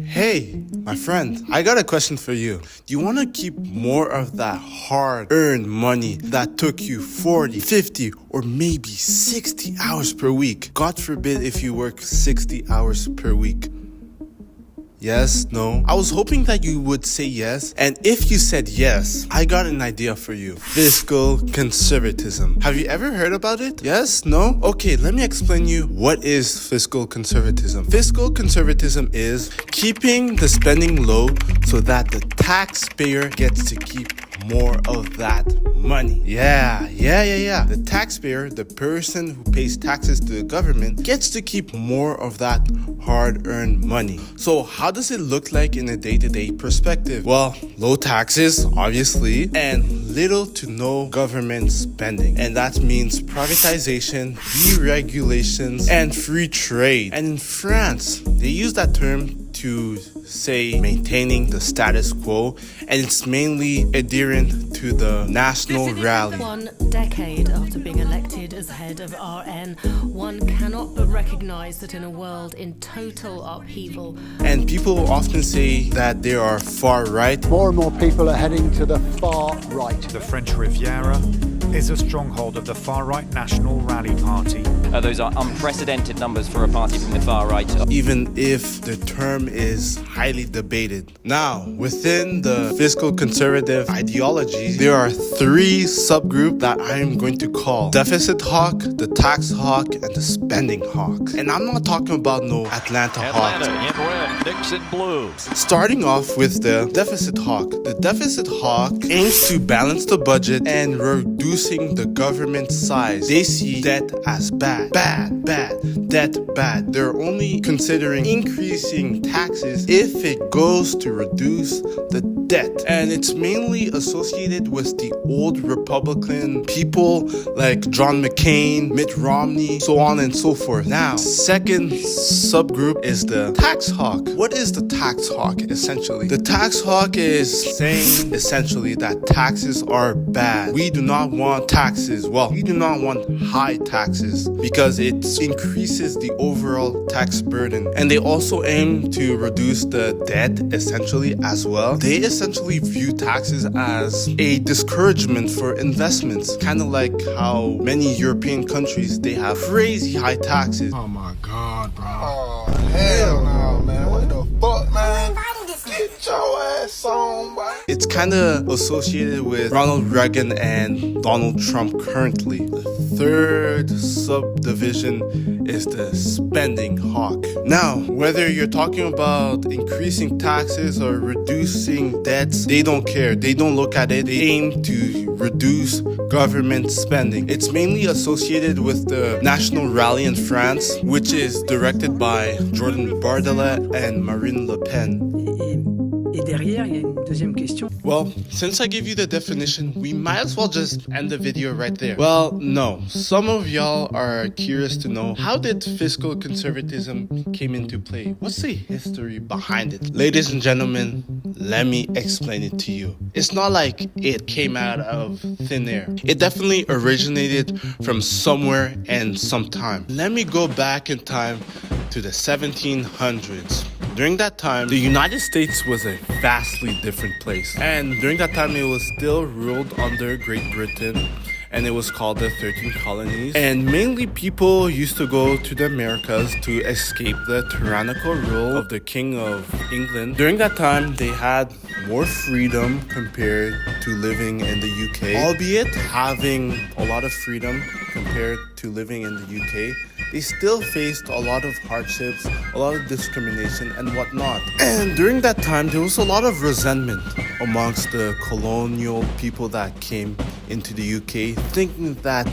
Hey, my friend, I got a question for you. Do you want to keep more of that hard-earned money that took you 40, 50, or maybe 60 hours per week? God forbid if you work 60 hours per week. Yes, no. I was hoping that you would say yes. And if you said yes, I got an idea for you. Fiscal conservatism. Have you ever heard about it? Yes? No? Okay, let me explain you what is fiscal conservatism. Fiscal conservatism is keeping the spending low so that the taxpayer gets to keep more of that money. Yeah. The taxpayer, the person who pays taxes to the government, gets to keep more of that hard-earned money. So how does it look like in a day-to-day perspective? Well, low taxes, obviously, and little to no government spending. And that means privatization, deregulations, and free trade. And in France, they use that term to say maintaining the status quo, and it's mainly adherent to the national rally. 1 decade after being elected as head of RN, one cannot but recognize that in a world in total upheaval, And people often say that they are far right. More and more people are heading to the far right. The French Riviera is a stronghold of the far-right National Rally Party. Those are unprecedented numbers for a party from the far right. Even if the term is highly debated. Now, within the fiscal conservative ideology, there are 3 subgroups that I am going to call deficit hawk, the tax hawk, and the spending hawk. And I'm not talking about no Atlanta hawk. in red, Nixon blue. Starting off with the deficit hawk. The deficit hawk aims to balance the budget and reducing the government size. They see debt as bad. Debt bad. They're only considering increasing taxes if it goes to reduce the debt. And it's mainly associated with the old Republican people like John McCain, Mitt Romney, so on and so forth. Now, second subgroup is the tax hawk. What is the tax hawk essentially? The tax hawk is saying essentially that taxes are bad. We do not want taxes. Well, we do not want high taxes because it increases the overall tax burden. And they also aim to reduce the debt essentially as well. They essentially view taxes as a discouragement for investments, kind of like how many European countries, they have crazy high taxes. Oh my God, bro. Oh, hell no, man. What the fuck, man? Get your ass on, boy. It's kind of associated with Ronald Reagan and Donald Trump currently. The third subdivision is the spending hawk. Now, whether you're talking about increasing taxes or reducing debts, they don't care. They don't look at it. They aim to reduce government spending. It's mainly associated with the National Rally in France, which is directed by Jordan Bardella and Marine Le Pen. Et derrière, il y a une deuxième question. Well, since I gave you the definition, we might as well just end the video right there. Well, no. Some of y'all are curious to know, how did fiscal conservatism came into play? What's the history behind it? Ladies and gentlemen, let me explain it to you. It's not like it came out of thin air. It definitely originated from somewhere and sometime. Let me go back in time to the 1700s. During that time, the United States was a vastly different place. And during that time, it was still ruled under Great Britain, and it was called the 13 Colonies. And mainly people used to go to the Americas to escape the tyrannical rule of the King of England. During that time, they had more freedom compared to living in the UK. Albeit having a lot of freedom compared to living in the UK, they still faced a lot of hardships, a lot of discrimination and whatnot. And during that time, there was a lot of resentment amongst the colonial people that came into the UK, thinking that,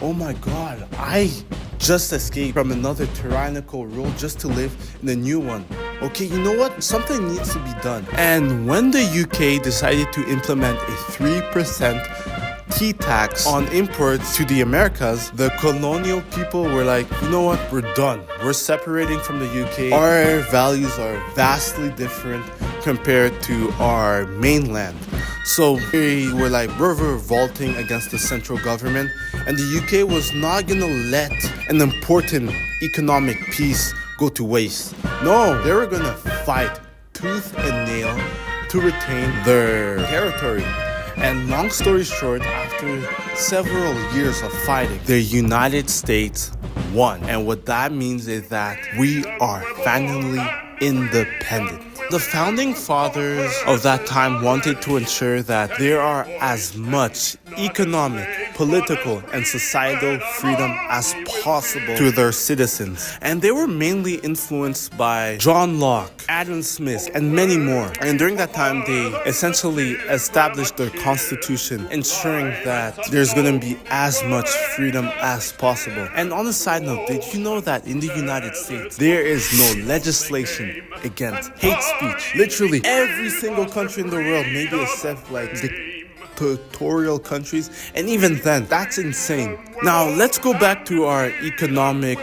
oh my God, I just escaped from another tyrannical rule just to live in a new one. Okay, you know what? Something needs to be done. And when the UK decided to implement a 3% tea tax on imports to the Americas, the colonial people were like, you know what, we're done. We're separating from the UK. Our values are vastly different compared to our mainland. So they were like, we're revolting against the central government, and the UK was not gonna let an important economic piece go to waste. No, they were gonna fight tooth and nail to retain their territory. And long story short, after several years of fighting, the United States won. And what that means is that we are finally independent. The founding fathers of that time wanted to ensure that there are as much economic, political, and societal freedom as possible to their citizens. And they were mainly influenced by John Locke, Adam Smith, and many more. And during that time, they essentially established their constitution, ensuring that there's going to be as much freedom as possible. And on a side note, did you know that in the United States, there is no legislation against hate speech? Literally every single country in the world, maybe except like dictatorial countries, and even then, that's insane. Now let's go back to our economic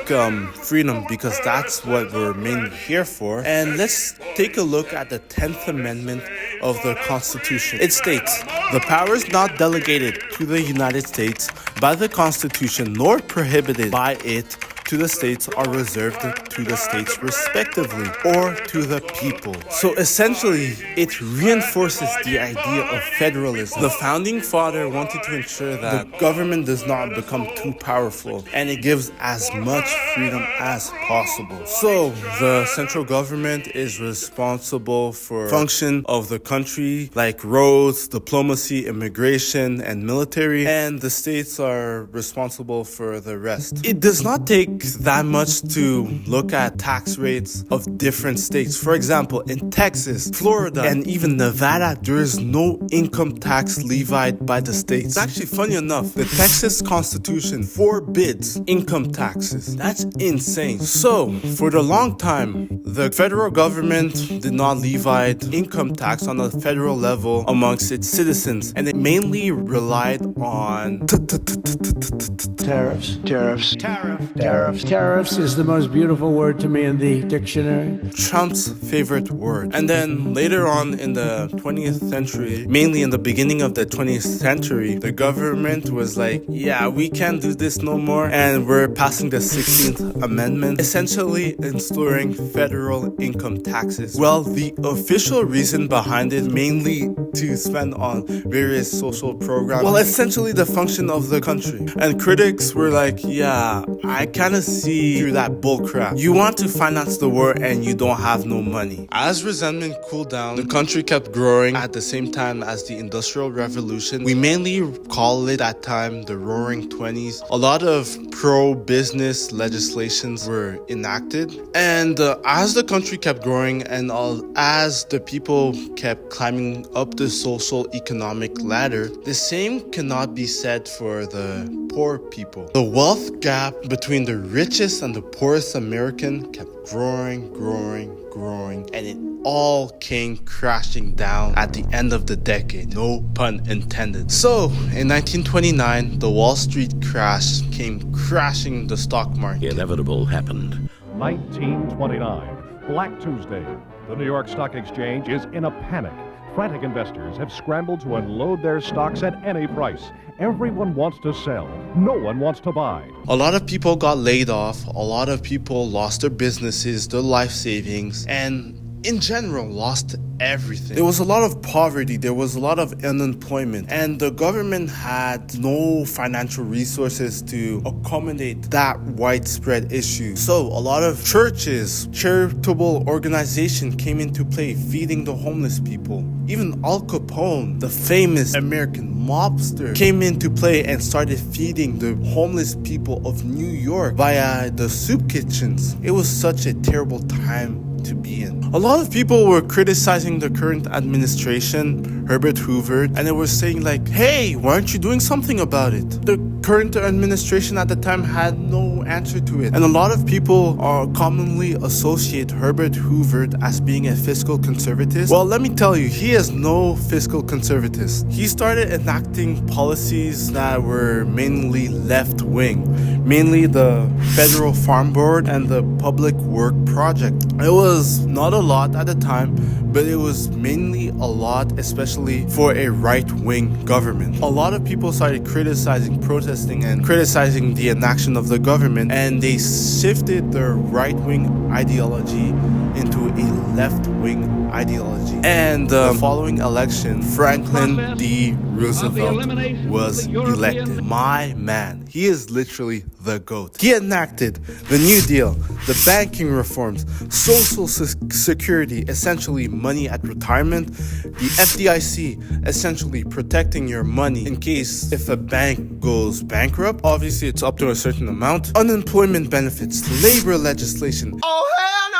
freedom, because that's what we're mainly here for, and let's take a look at the 10th Amendment of the Constitution. It states, "The powers not delegated to the United States by the Constitution nor prohibited by it to the states are reserved to the states respectively, or to the people." So essentially, it reinforces the idea of federalism. The founding father wanted to ensure that the government does not become too powerful, and it gives as much freedom as possible. So the central government is responsible for function of the country, like roads, diplomacy, immigration, and military, and the states are responsible for the rest. It does not take that much to look at tax rates of different states. For example, in Texas, Florida, and even Nevada, there is no income tax levied by the states. It's actually funny enough, the Texas Constitution forbids income taxes. That's insane. So, for the long time, the federal government did not levy income tax on a federal level amongst its citizens, and it mainly relied on Tariffs. Tariffs is the most beautiful word to me in the dictionary. Trump's favorite word. And then later on in the 20th century, mainly in the beginning of the 20th century, the government was like, yeah, we can't do this no more, and we're passing the 16th Amendment, essentially installing federal income taxes. Well, the official reason behind it, mainly to spend on various social programs, well, essentially the function of the country. And critics were like, yeah, I kind of see through that bullcrap. You want to finance the war and you don't have no money. As resentment cooled down, the country kept growing at the same time as the Industrial Revolution. We mainly call it at time the Roaring 20s. A lot of pro-business legislations were enacted. And as the country kept growing and as the people kept climbing up the social economic ladder, the same cannot be said for the poor people. The wealth gap between the richest and the poorest American kept growing, and it all came crashing down at the end of the decade. No pun intended. So, in 1929, the Wall Street crash came crashing the stock market. The inevitable happened. 1929, Black Tuesday. The New York Stock Exchange is in a panic. Frantic investors have scrambled to unload their stocks at any price. Everyone wants to sell. No one wants to buy. A lot of people got laid off. A lot of people lost their businesses, their life savings, and in general lost everything. There was a lot of poverty, there was a lot of unemployment, and the government had no financial resources to accommodate that widespread issue. So a lot of churches, charitable organizations came into play, feeding the homeless people. Even Al Capone, the famous American mobster, came into play and started feeding the homeless people of New York via the soup kitchens. It was such a terrible time to be in. A lot of people were criticizing the current administration, Herbert Hoover, and they were saying like, hey, why aren't you doing something about it? The current administration at the time had no answer to it. And a lot of people commonly associate Herbert Hoover as being a fiscal conservative. Well, let me tell you, he is no fiscal conservative. He started enacting policies that were mainly left-wing, mainly the Federal Farm Board and the Public Work Project. It was not a lot at the time, but it was mainly a lot, especially for a right-wing government. A lot of people started protesting and criticizing the inaction of the government. government, and they shifted their right-wing ideology into a left-wing ideology. And the following election, Franklin D. Roosevelt was elected. My man, he is literally the GOAT. He enacted the New Deal, the banking reforms, social security, essentially money at retirement, the FDIC, essentially protecting your money in case if a bank goes bankrupt. Obviously, it's up to a certain amount. Unemployment benefits, labor legislation. Oh, hell no!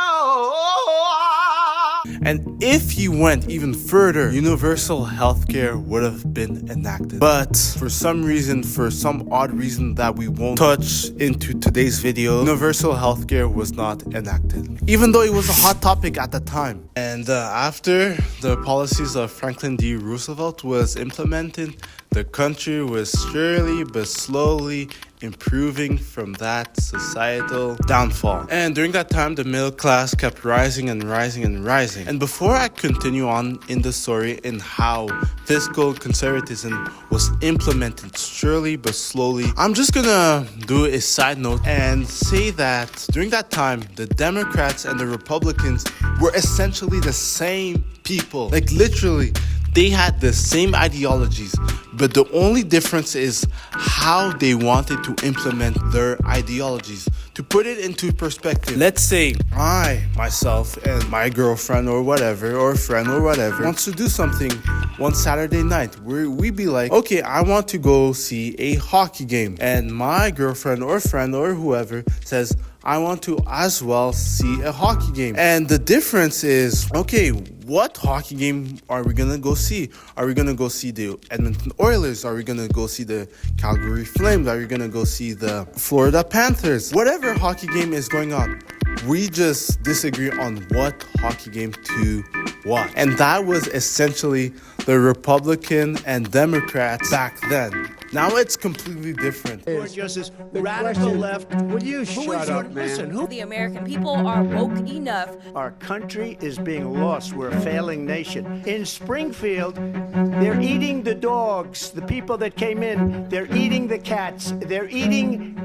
And if you went even further, universal healthcare would have been enacted. But for some reason, for some odd reason that we won't touch into today's video, universal healthcare was not enacted, even though it was a hot topic at the time. And after the policies of Franklin D. Roosevelt was implemented, the country was surely but slowly improving from that societal downfall. And during that time, the middle class kept rising and rising and rising. And before I continue on in the story in how fiscal conservatism was implemented surely but slowly, I'm just gonna do a side note and say that during that time, the Democrats and the Republicans were essentially the same people. Like literally, they had the same ideologies, but the only difference is how they wanted to implement their ideologies. To put it into perspective, let's say I, myself, and my girlfriend or whatever, or friend or whatever, wants to do something one Saturday night where we be like, okay, I want to go see a hockey game. And my girlfriend or friend or whoever says, I want to as well see a hockey game. And the difference is, okay, what hockey game are we gonna go see? Are we gonna go see the Edmonton Oilers? Are we gonna go see the Calgary Flames? Are we gonna go see the Florida Panthers? Whatever hockey game is going on, we just disagree on what hockey game to watch. And that was essentially the Republican and Democrats back then. Now it's completely different. Justice, radical left. Will you shut up, man? Listen, the American people are woke enough. Our country is being lost. We're a failing nation. In Springfield, they're eating the dogs. The people that came in, they're eating the cats. They're eating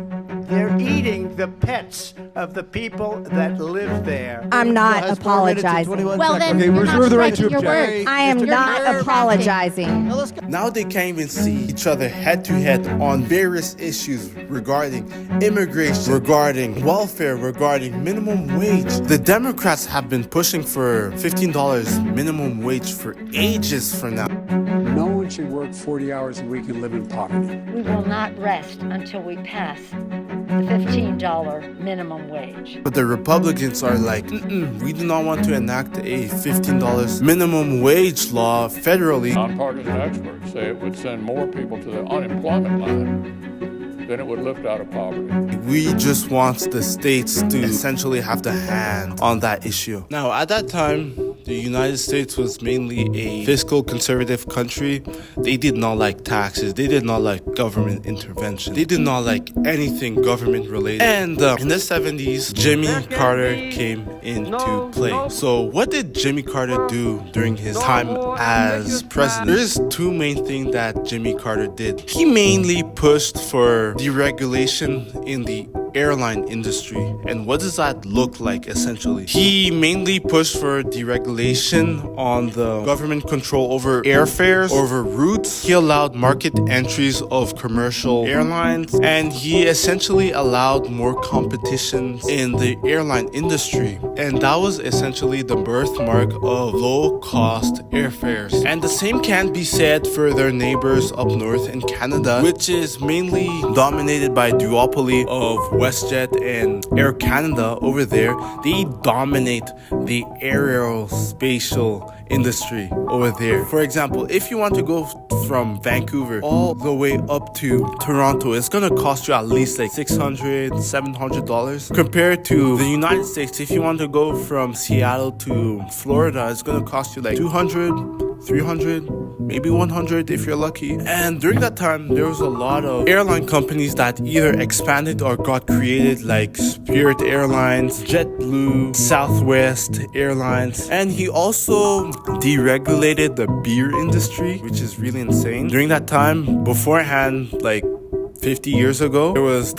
the pets of the people that live there. I'm not apologizing. Well, then, okay, reserve the right to object. I am not apologizing. Now they can't even see each other head to head on various issues regarding immigration, regarding welfare, regarding minimum wage. The Democrats have been pushing for $15 minimum wage for ages for now. No one should work 40 hours a week and live in poverty. We will not rest until we pass the $15 minimum wage. But the Republicans are like, we do not want to enact a $15 minimum wage law federally. Nonpartisan experts say it would send more people to the unemployment line than it would lift out of poverty. We just want the states to essentially have the hand on that issue. Now, at that time, the United States was mainly a fiscal conservative country. They did not like taxes. They did not like government intervention. They did not like anything government related. And in the 70s, Jimmy Carter came into play. So what did Jimmy Carter do during his time as president? There's two main things that Jimmy Carter did. He mainly pushed for deregulation in the airline industry. And what does that look like essentially? He mainly pushed for deregulation on the government control over airfares, over routes. He allowed market entries of commercial airlines, and he essentially allowed more competition in the airline industry. And that was essentially the birthmark of low-cost airfares. And the same can be said for their neighbors up north in Canada, which is mainly dominated by a duopoly of WestJet and Air Canada over there. They dominate the aerospatial industry over there. For example, if you want to go from Vancouver all the way up to Toronto, it's gonna cost you at least like $600, $700. Compared to the United States, if you want to go from Seattle to Florida, it's gonna cost you like $200, $300, maybe $100 if you're lucky. And during that time, there was a lot of airline companies that either expanded or got created, like Spirit Airlines, JetBlue, Southwest Airlines. And he also deregulated the beer industry, which is really insane. During that time, beforehand, like 50 years ago, there was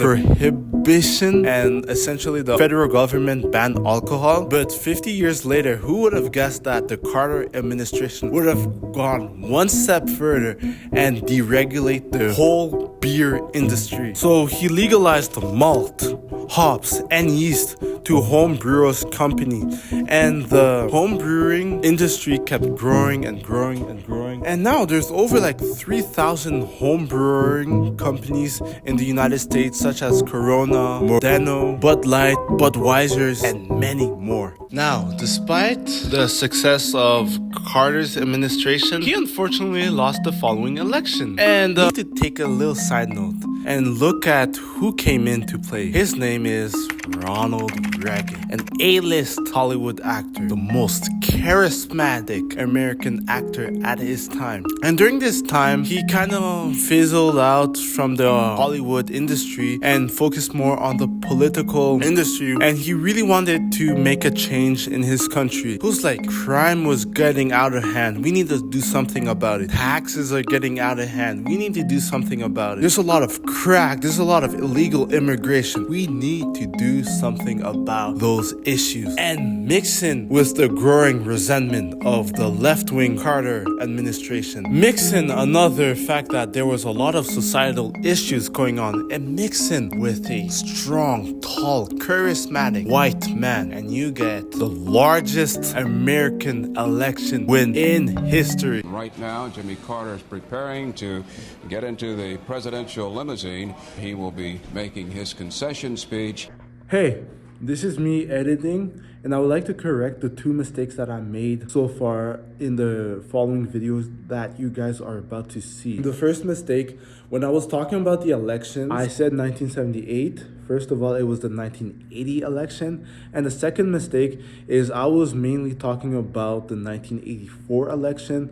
prohibition, and essentially the federal government banned alcohol. But 50 years later, who would have guessed that the Carter administration would have gone one step further and deregulate the whole beer industry? So he legalized malt, hops, and yeast to home brewers company, and the home brewing industry kept growing and growing and growing, and now there's over like 3,000 home brewing companies in the United States, such as Corona, Modelo, Bud Light, Budweiser's, and many more. Now, despite the success of Carter's administration, he unfortunately lost the following election. And I need to take a little side note and look at who came into play. His name is Ronald Reagan, an A-list Hollywood actor, the most charismatic American actor at his time. And during this time, he kind of fizzled out from the Hollywood industry and focused more on the political industry. And he really wanted to make a change in his country. It was like crime was getting out of hand. We need to do something about it. Taxes are getting out of hand. We need to do something about it. There's a lot of crack. There's a lot of illegal immigration. We need to do something about those issues. And mixing with the growing resentment of the left-wing Carter administration, mixing another fact that there was a lot of societal issues going on, and mixing with a strong, tall, charismatic white man, and you get the largest American election win in history. Right now, Jimmy Carter is preparing to get into the presidential limousine. He will be making his concession speech. Hey, this is me editing, and I would like to correct the two mistakes that I made so far in the following videos that you guys are about to see. The first mistake, when I was talking about the election, I said 1978. First of all, it was the 1980 election. And the second mistake is I was mainly talking about the 1984 election,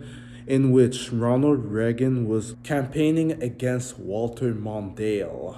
in which Ronald Reagan was campaigning against Walter Mondale,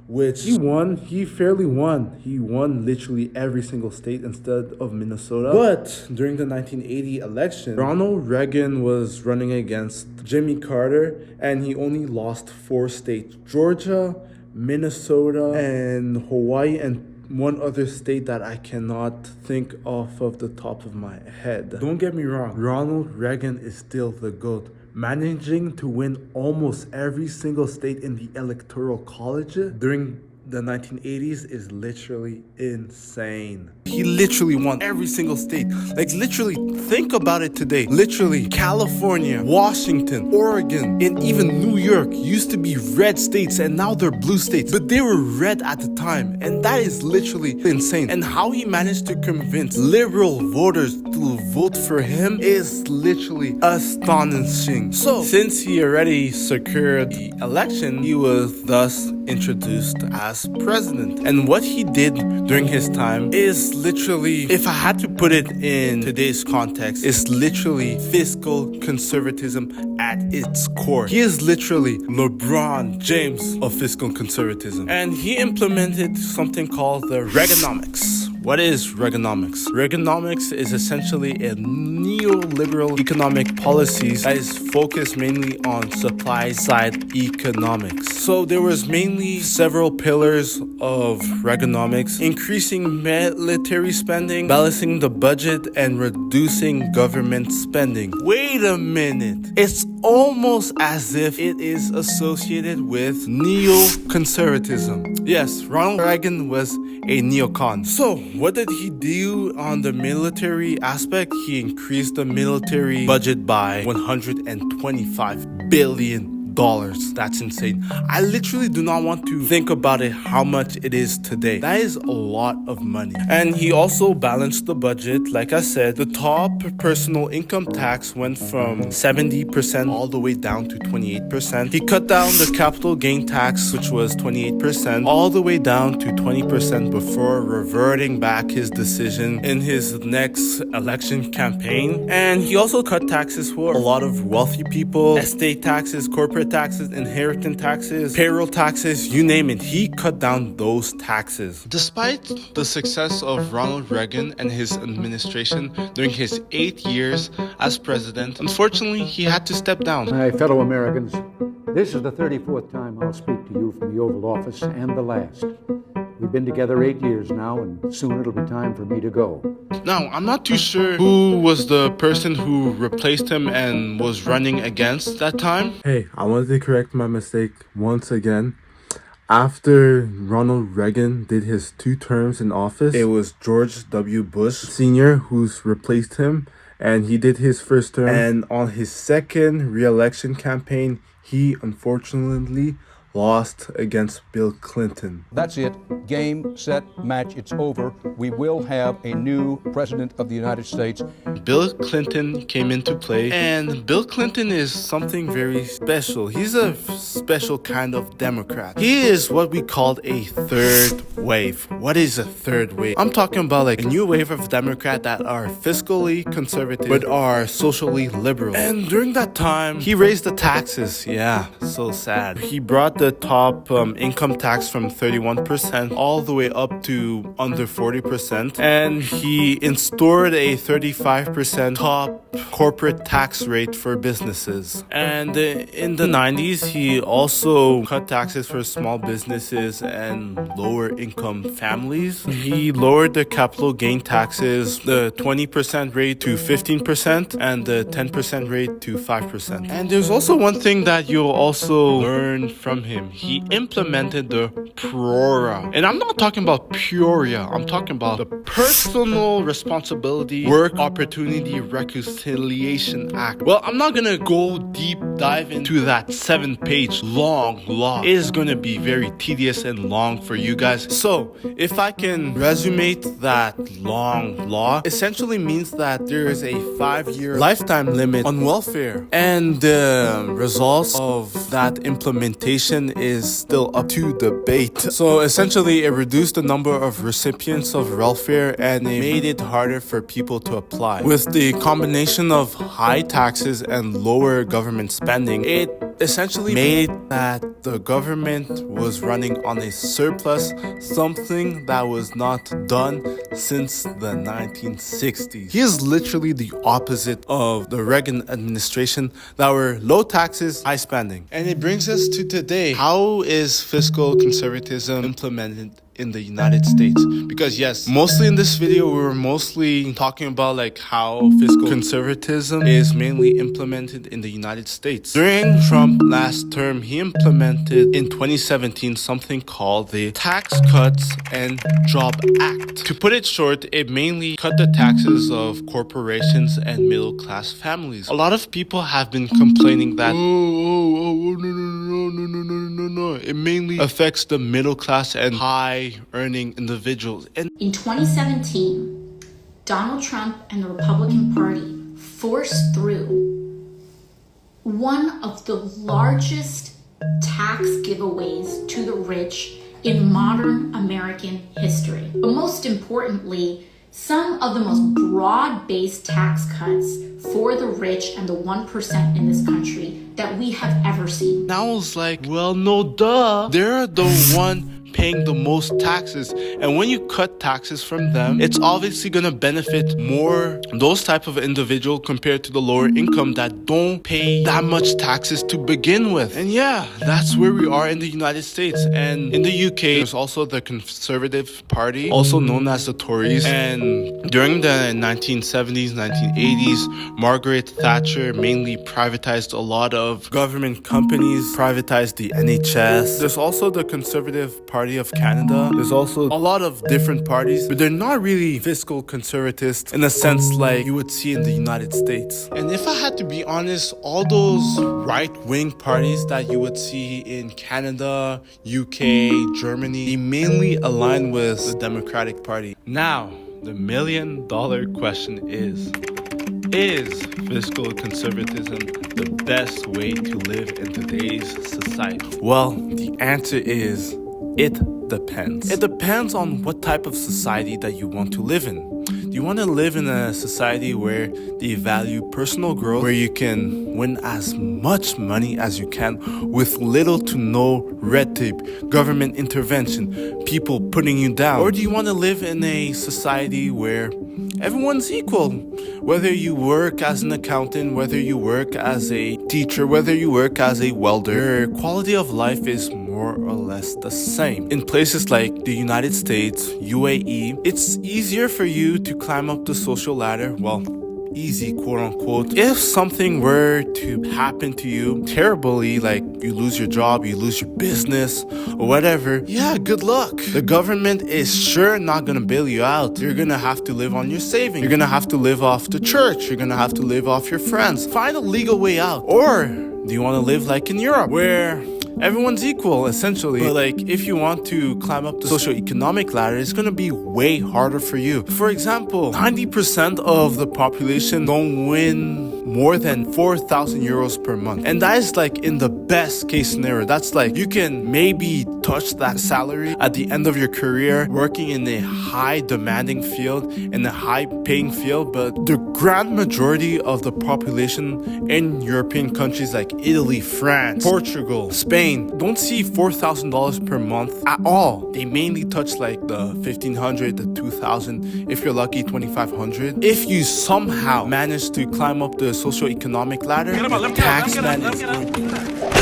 which he won. He fairly won. He won literally every single state instead of Minnesota. But during the 1980 election, Ronald Reagan was running against Jimmy Carter, and he only lost 4 states: Georgia, Minnesota, and Hawaii, and one other state that I cannot think off of the top of my head. Don't get me wrong, Ronald Reagan is still the GOAT. Managing to win almost every single state in the Electoral College during the 1980s is literally insane. He literally won every single state. Like, literally, think about it today. Literally, California, Washington, Oregon, and even New York used to be red states, and now they're blue states. But they were red at the time, and that is literally insane. And how he managed to convince liberal voters to vote for him is literally astonishing. So, since he already secured the election, he was thus introduced as president. And what he did during his time is literally, if I had to put it in today's context, is literally fiscal conservatism at its core. He is literally LeBron James of fiscal conservatism. And he implemented something called the Reaganomics. What is Reaganomics? Reaganomics is essentially a neoliberal economic policies that is focused mainly on supply side economics. So there was mainly several pillars of Reaganomics: increasing military spending, balancing the budget, and reducing government spending. Wait a minute. It's almost as if it is associated with neoconservatism. Yes, Ronald Reagan was a neocon. So what did he do on the military aspect? He increased the military budget by $125 billion. That's insane. I literally do not want to think about it, how much it is today. That is a lot of money. And he also balanced the budget. Like I said, the top personal income tax went from 70% all the way down to 28%. He cut down the capital gain tax, which was 28%, all the way down to 20% before reverting back his decision in his next election campaign. And he also cut taxes for a lot of wealthy people: estate taxes, corporate taxes, inheritance taxes, payroll taxes, you name it. He cut down those taxes. Despite the success of Ronald Reagan and his administration during his 8 years as president, unfortunately, he had to step down. My fellow Americans, this is the 34th time I'll speak to you from the Oval Office, and the last. We've been together 8 years now, and soon it'll be time for me to go. Now, I'm not too sure who was the person who replaced him and was running against that time. Hey, I wanted to correct my mistake once again. After Ronald Reagan did his 2 terms in office, it was George W. Bush Sr. who's replaced him, and he did his first term. And on his second re-election campaign, he unfortunately lost against Bill Clinton. That's it. Game, set, match. It's over. We will have a new president of the United States. Bill Clinton came into play, and Bill Clinton is something very special. He's a special kind of Democrat. He is what we called a third wave. What is a third wave? I'm talking about like a new wave of Democrat that are fiscally conservative but are socially liberal. And during that time, he raised the taxes. Yeah, so sad. He brought the top income tax from 31% all the way up to under 40%, and he instaured a 35% top corporate tax rate for businesses. And in the 90s, he also cut taxes for small businesses and lower income families. He lowered the capital gain taxes, the 20% rate to 15% and the 10% rate to 5%. And there's also one thing that you'll also learn from him. He implemented the PRORA. And I'm not talking about Peoria. I'm talking about the Personal Responsibility Work Opportunity Reconciliation Act. Well, I'm not gonna go deep dive into that 7-page long law. It is gonna be very tedious and long for you guys. So, if I can resume that long law, essentially means that there is a 5-year lifetime limit on welfare. And the results of that implementation is still up to debate. So essentially, it reduced the number of recipients of welfare and it made it harder for people to apply. With the combination of high taxes and lower government spending, it essentially made that the government was running on a surplus, something that was not done since the 1960s. He is literally the opposite of the Reagan administration that were low taxes, high spending. And it brings us to today. How is fiscal conservatism implemented in the United States? Because yes, mostly in this video we were mostly talking about like how fiscal conservatism is mainly implemented in the United States. During Trump last term, he implemented in 2017 something called the Tax Cuts and Job Act. To put it short, it mainly cut the taxes of corporations and middle class families. A lot of people have been complaining that no, it mainly affects the middle class and high earning individuals. And in 2017, Donald Trump and the Republican Party forced through one of the largest tax giveaways to the rich in modern American history. But most importantly, some of the most broad-based tax cuts for the rich and the 1% in this country that we have ever seen. Now I was like, well, no duh. They're the one paying the most taxes, and when you cut taxes from them, it's obviously going to benefit more those type of individual compared to the lower income that don't pay that much taxes to begin with. And yeah, that's where we are in the United States. And in the UK, there's also the Conservative Party, also known as the Tories. And during the 1970s, 1980s, Margaret Thatcher mainly privatized a lot of government companies, privatized the NHS. There's also the Conservative Party of Canada. There's also a lot of different parties, but they're not really fiscal conservatists in a sense like you would see in the United States. And if I had to be honest, all those right-wing parties that you would see in Canada, UK, Germany, they mainly align with the Democratic Party. Now, the million-dollar question is fiscal conservatism the best way to live in today's society? Well, the answer is it depends. It depends on what type of society that you want to live in. Do you want to live in a society where they value personal growth, where you can win as much money as you can with little to no red tape, government intervention, people putting you down? Or do you want to live in a society where everyone's equal? Whether you work as an accountant, whether you work as a teacher, whether you work as a welder, your quality of life is more more or less the same. In places like the United States, UAE, it's easier for you to climb up the social ladder. Well, easy, quote unquote. If something were to happen to you terribly, like you lose your job, you lose your business, or whatever, yeah, good luck. The government is sure not gonna bail you out. You're gonna have to live on your savings. You're gonna have to live off the church. You're gonna have to live off your friends. Find a legal way out. Or do you want to live like in Europe, where everyone's equal, essentially? But like, if you want to climb up the socioeconomic ladder, it's gonna be way harder for you. For example, 90% of the population don't win more than 4,000 euros per month. And that is like in the best case scenario. That's like, you can maybe touch that salary at the end of your career working in a high demanding field, in a high paying field. But the grand majority of the population in European countries like Italy, France, Portugal, Spain don't see $4,000 per month at all. They mainly touch like the 1,500, the 2,000, if you're lucky, 2,500. If you somehow manage to climb up the socioeconomic ladder, the tax man is going to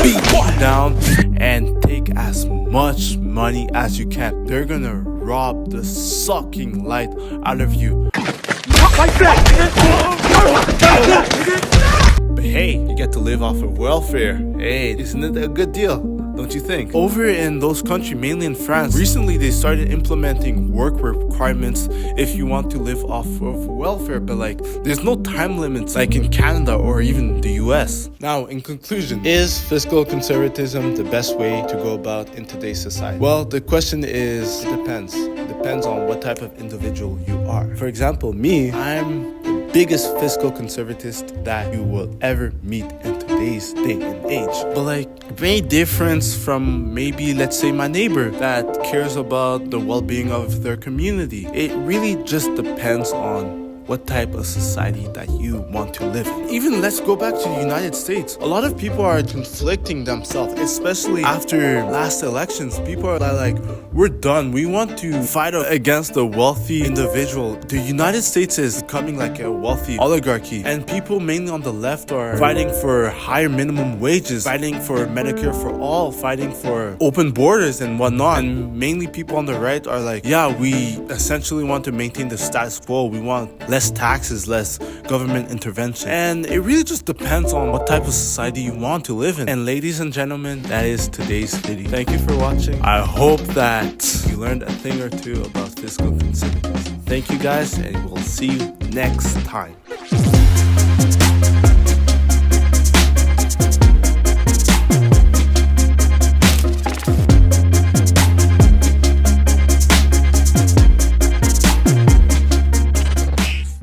beat you down and take as much money as you can. They're gonna rob the sucking light out of you. But hey, you get to live off of welfare. Hey, isn't it a good deal? Don't you think? Over in those countries, mainly in France, recently they started implementing work requirements if you want to live off of welfare, but like, there's no time limits like in Canada or even the US. Now, in conclusion, is fiscal conservatism the best way to go about in today's society? Well, the question is, it depends. It depends on what type of individual you are. For example, me, I'm the biggest fiscal conservatist that you will ever meet in today's day and age. But like, very difference from maybe, let's say, my neighbor that cares about the well-being of their community. It really just depends on what type of society that you want to live in. Even let's go back to the United States. A lot of people are conflicting themselves, especially after last elections. People are like, we're done. We want to fight against the wealthy individual. The United States is becoming like a wealthy oligarchy, and people mainly on the left are fighting for higher minimum wages, fighting for Medicare for all, fighting for open borders and whatnot. And mainly people on the right are like, yeah, we essentially want to maintain the status quo. We want less taxes, less government intervention. And it really just depends on what type of society you want to live in. And ladies and gentlemen, that is today's video. Thank you for watching. I hope that you learned a thing or two about fiscal conservatism. Thank you guys, and we'll see you next time.